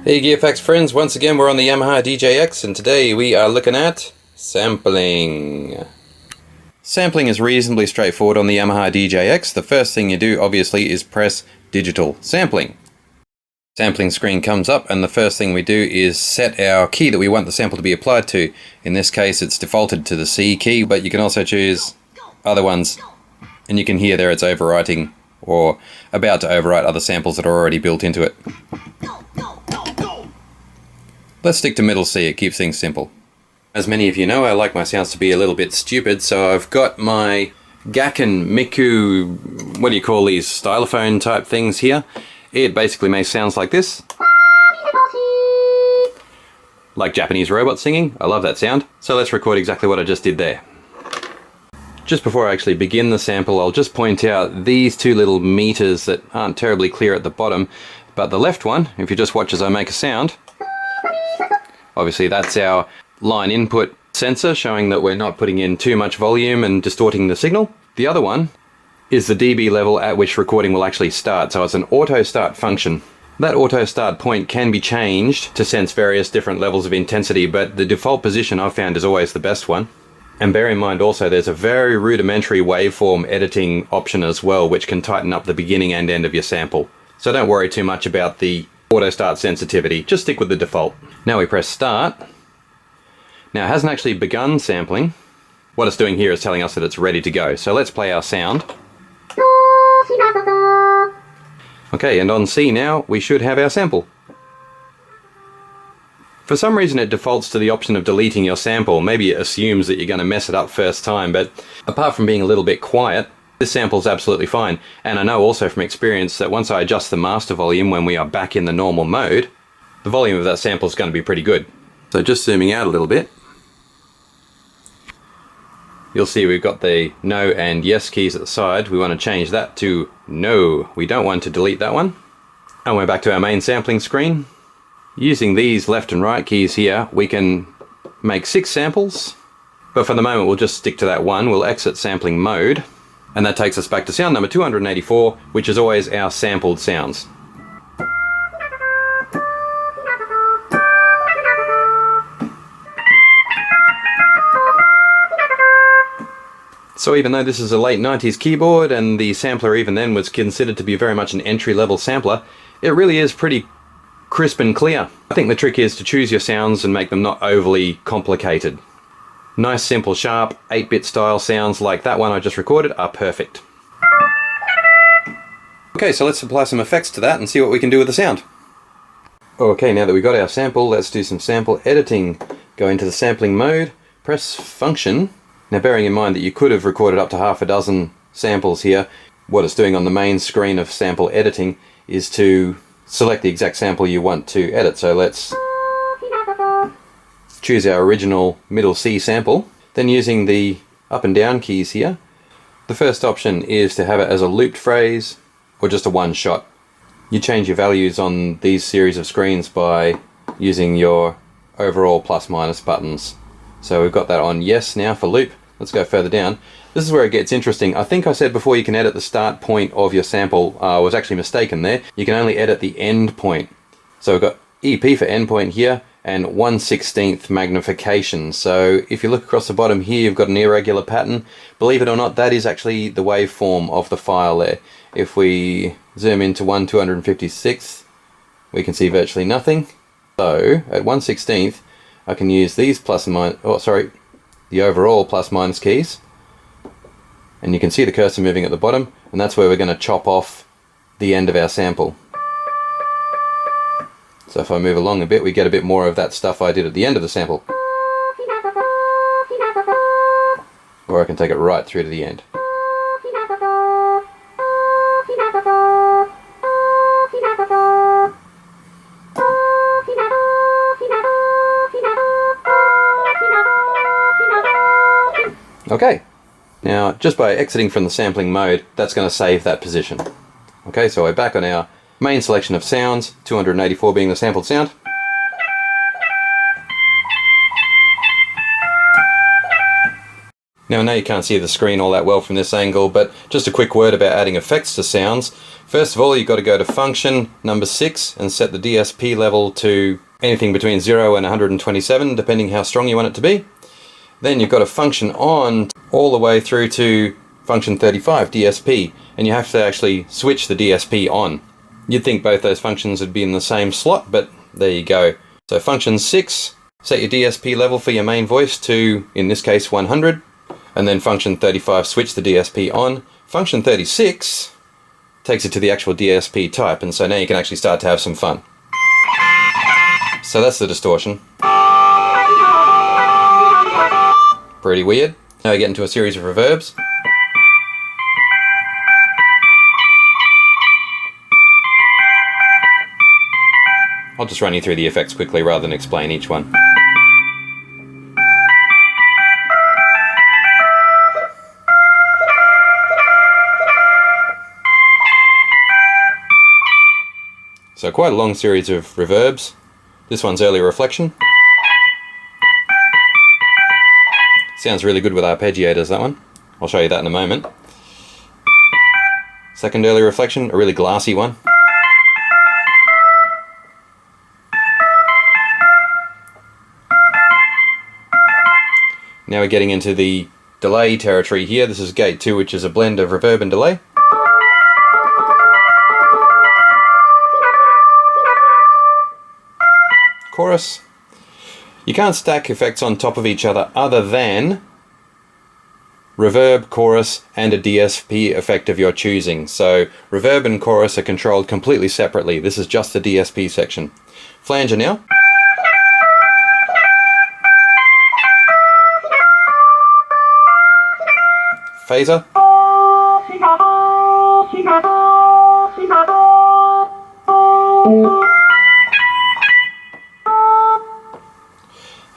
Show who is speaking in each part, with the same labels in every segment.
Speaker 1: Hey Gearfacts friends, once again we're on the Yamaha DJX and today we are looking at sampling. Sampling is reasonably straightforward on the Yamaha DJX. The first thing you do obviously is press digital sampling. Sampling screen comes up and the first thing we do is set our key that we want the sample to be applied to. In this case it's defaulted to the C key, but you can also choose other ones and you can hear there it's overwriting or about to overwrite other samples that are already built into it. Let's stick to middle C, it keeps things simple. As many of you know, I like my sounds to be a little bit stupid, so I've got my Gakken Miku, what do you call these, stylophone type things here. It basically makes sounds like this. Like Japanese robots singing, I love that sound. So let's record exactly what I just did there. Just before I actually begin the sample, I'll just point out these two little meters that aren't terribly clear at the bottom, but the left one, if you just watch as I make a sound, obviously that's our line input sensor showing that we're not putting in too much volume and distorting the signal. The other one is the dB level at which recording will actually start, so it's an auto start function. That auto start point can be changed to sense various different levels of intensity, but the default position I've found is always the best one. And bear in mind also there's a very rudimentary waveform editing option as well, which can tighten up the beginning and end of your sample. So don't worry too much about the auto start sensitivity, just stick with the default. Now we press start. Now it hasn't actually begun sampling. What it's doing here is telling us that it's ready to go. So let's play our sound. Okay, and on C now we should have our sample. For some reason it defaults to the option of deleting your sample. Maybe it assumes that you're going to mess it up first time, but apart from being a little bit quiet, this sample is absolutely fine. And I know also from experience that once I adjust the master volume when we are back in the normal mode, the volume of that sample is going to be pretty good. So just zooming out a little bit, you'll see we've got the no and yes keys at the side. We want to change that to no. We don't want to delete that one. And we're back to our main sampling screen. Using these left and right keys here, we can make 6 samples. But for the moment we'll just stick to that one. We'll exit sampling mode. And that takes us back to sound number 284, which is always our sampled sounds. So even though this is a late 90s keyboard and the sampler even then was considered to be very much an entry-level sampler, it really is pretty crisp and clear. I think the trick is to choose your sounds and make them not overly complicated. Nice, simple, sharp, 8-bit style sounds like that one I just recorded are perfect. Okay, so let's apply some effects to that and see what we can do with the sound. Okay, now that we've got our sample, let's do some sample editing. Go into the sampling mode, press function. Now bearing in mind that you could have recorded up to half a dozen samples here, what it's doing on the main screen of sample editing is to select the exact sample you want to edit. So let's choose our original middle C sample. Then using the up and down keys here, the first option is to have it as a looped phrase or just a one shot. You change your values on these series of screens by using your overall plus minus buttons. So we've got that on yes now for loop. Let's go further down. This is where it gets interesting. I think I said before you can edit the start point of your sample. I was actually mistaken there. You can only edit the end point. So we've got EP for end point here and 1/16 magnification. So if you look across the bottom here, you've got an irregular pattern. Believe it or not, that is actually the waveform of the file there. If we zoom into 1/256, we can see virtually nothing. So at 1/16, I can use these plus and minus, the overall plus minus keys. And you can see the cursor moving at the bottom, and that's where we're going to chop off the end of our sample. So if I move along a bit, we get a bit more of that stuff I did at the end of the sample. Or I can take it right through to the end. Okay, now just by exiting from the sampling mode, that's going to save that position. Okay, so we're back on our main selection of sounds, 284 being the sampled sound. Now I know you can't see the screen all that well from this angle, but just a quick word about adding effects to sounds. First of all, you've got to go to function number 6 and set the DSP level to anything between 0 and 127, depending how strong you want it to be. Then you've got to function on all the way through to function 35, DSP, and you have to actually switch the DSP on. You'd think both those functions would be in the same slot, but there you go. So function 6, set your DSP level for your main voice to, in this case, 100, and then function 35, switch the DSP on. Function 36 takes it to the actual DSP type, and so now you can actually start to have some fun. So that's the distortion. Pretty weird. Now we get into a series of reverbs. I'll just run you through the effects quickly rather than explain each one. So quite a long series of reverbs. This one's early reflection. Sounds really good with arpeggiators, that one. I'll show you that in a moment. Second early reflection, a really glassy one. Now we're getting into the delay territory here. This is gate 2, which is a blend of reverb and delay. Chorus. You can't stack effects on top of each other than reverb, chorus, and a DSP effect of your choosing. So reverb and chorus are controlled completely separately. This is just the DSP section. Flanger now. Phaser.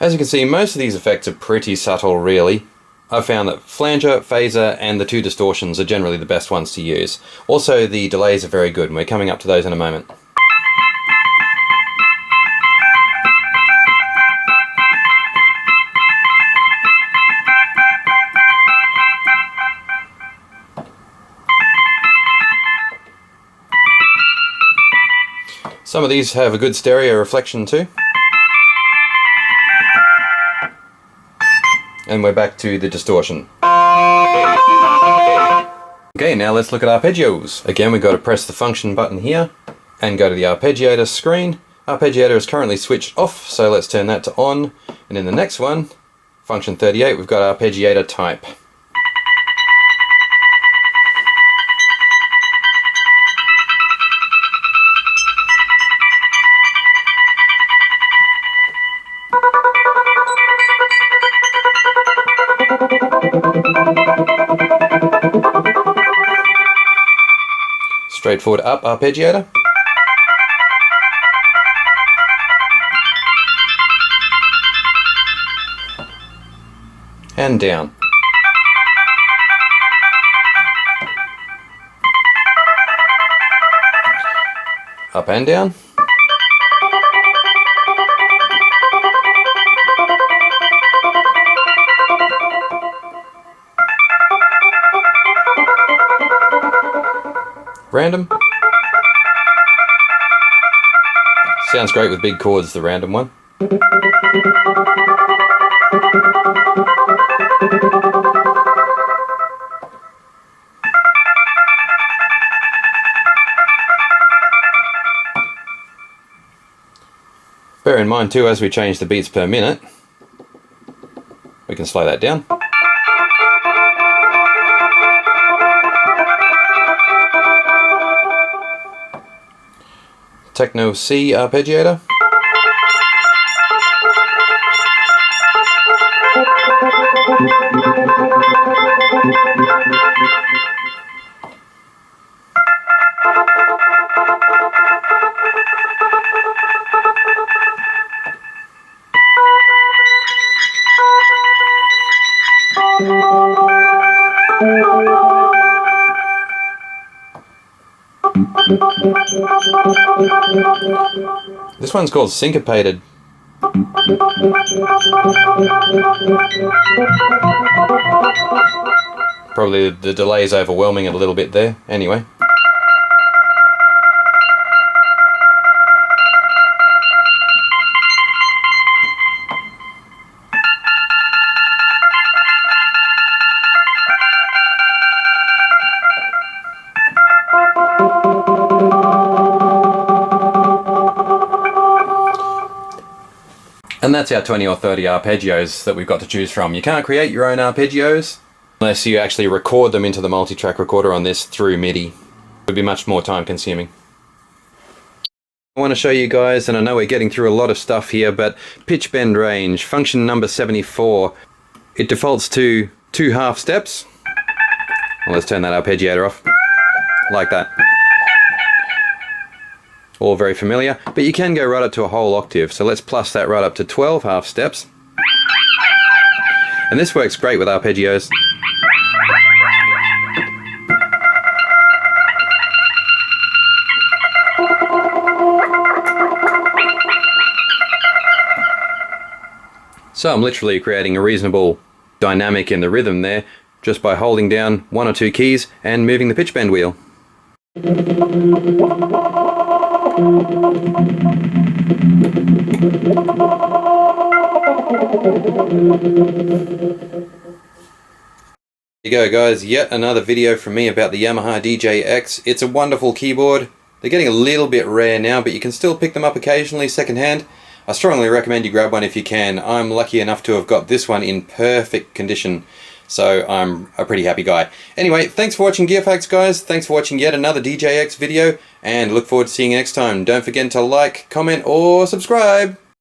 Speaker 1: As you can see, most of these effects are pretty subtle, really. I've found that flanger, phaser, and the 2 distortions are generally the best ones to use. Also, the delays are very good, and we're coming up to those in a moment. Some of these have a good stereo reflection too. And we're back to the distortion. Okay, now let's look at arpeggios. Again, we've got to press the function button here and go to the arpeggiator screen. Arpeggiator is currently switched off, so let's turn that to on. And in the next one, function 38, we've got arpeggiator type. Straightforward up arpeggiator. And down. Up and down. Random. Sounds great with big chords, the random one. Bear in mind too, as we change the beats per minute, we can slow that down. Techno C arpeggiator. This one's called Syncopated. Probably the delay is overwhelming it a little bit there. Anyway. And that's our 20 or 30 arpeggios that we've got to choose from. You can't create your own arpeggios unless you actually record them into the multi-track recorder on this through MIDI. It would be much more time consuming. I want to show you guys, and I know we're getting through a lot of stuff here, but pitch bend range, function number 74. It defaults to 2 half steps. Well, let's turn that arpeggiator off. Like that. All very familiar, but you can go right up to a whole octave, so let's plus that right up to 12 half steps. And this works great with arpeggios. So I'm literally creating a reasonable dynamic in the rhythm there just by holding down 1 or 2 keys and moving the pitch bend wheel. There you go guys, yet another video from me about the Yamaha DJX. It's a wonderful keyboard. They're getting a little bit rare now, but you can still pick them up occasionally secondhand. I strongly recommend you grab one if you can. I'm lucky enough to have got this one in perfect condition, so I'm a pretty happy guy. Anyway, thanks for watching Gearfacts guys, thanks for watching yet another DJX video, and look forward to seeing you next time. Don't forget to like, comment or subscribe.